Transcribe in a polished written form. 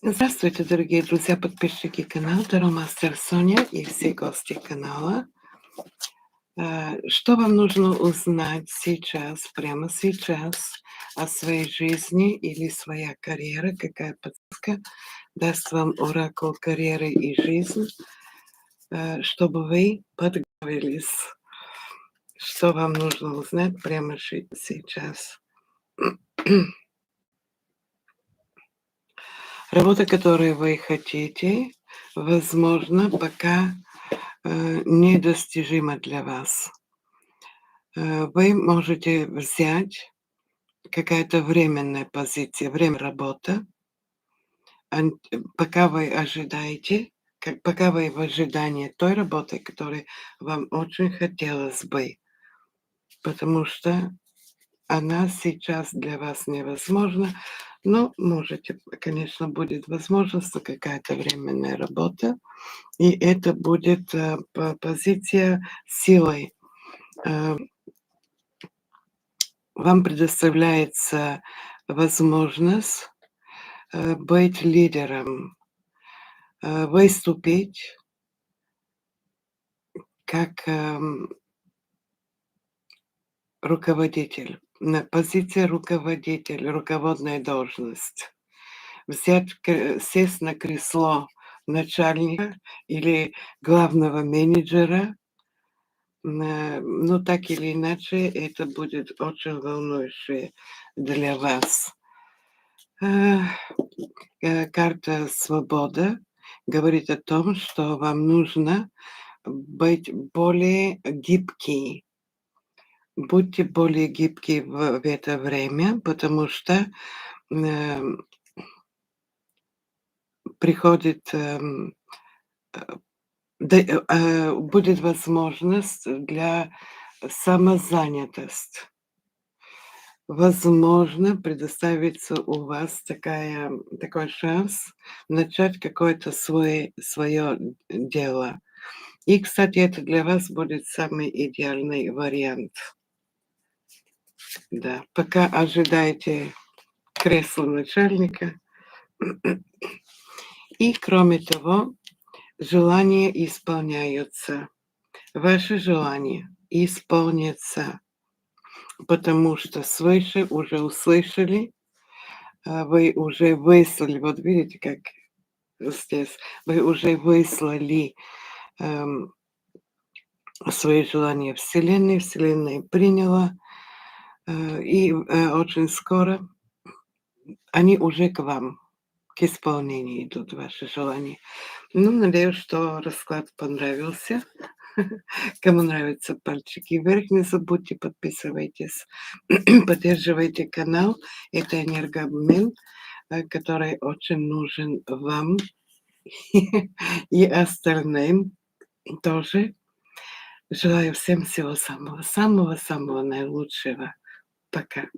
Здравствуйте, дорогие друзья, подписчики канала Таро Мастер Соня и все гости канала. Что вам нужно узнать сейчас, прямо сейчас, о своей жизни или своя карьера? Какая подсказка даст вам оракул карьеры и жизнь, чтобы вы подготовились? Что вам нужно узнать прямо сейчас? Работа, которую вы хотите, возможно, пока недостижима для вас. Вы можете взять какая-то временная позиция, время работы, пока вы ожидаете, пока вы в ожидании той работы, которой вам очень хотелось бы, потому что она сейчас для вас невозможна. Но можете, конечно, будет возможность на какая-то временная работа, и это будет позиция силой. Э, Вам предоставляется возможность быть лидером, выступить как руководитель, на позиции руководитель, руководная должность. Сесть на кресло начальника или главного менеджера, ну, так или иначе, это будет очень волнующе для вас. Э, Карта свобода говорит о том, что вам нужно быть более гибкий. Будьте более гибкие в это время, потому что, эм, приходит, э, будет возможность для самозанятость. Возможно, предоставится у вас такой шанс начать какое-то свое дело. И, кстати, это для вас будет самый идеальный вариант. Да, пока ожидаете кресла начальника. И, кроме того, желания исполняются. Ваши желания исполнятся, потому что свыше уже услышали, вы уже выслали. Вот видите, как здесь вы уже выслали, эм, свои желания Вселенной, Вселенная приняла, и очень скоро они уже к вам, к исполнению идут ваши желания. Ну, надеюсь, что расклад понравился. Кому нравятся пальчики вверх, не забудьте, подписывайтесь, поддерживайте канал. Это энергообмен, который очень нужен вам и остальным тоже. Желаю всем всего самого наилучшего. Пока.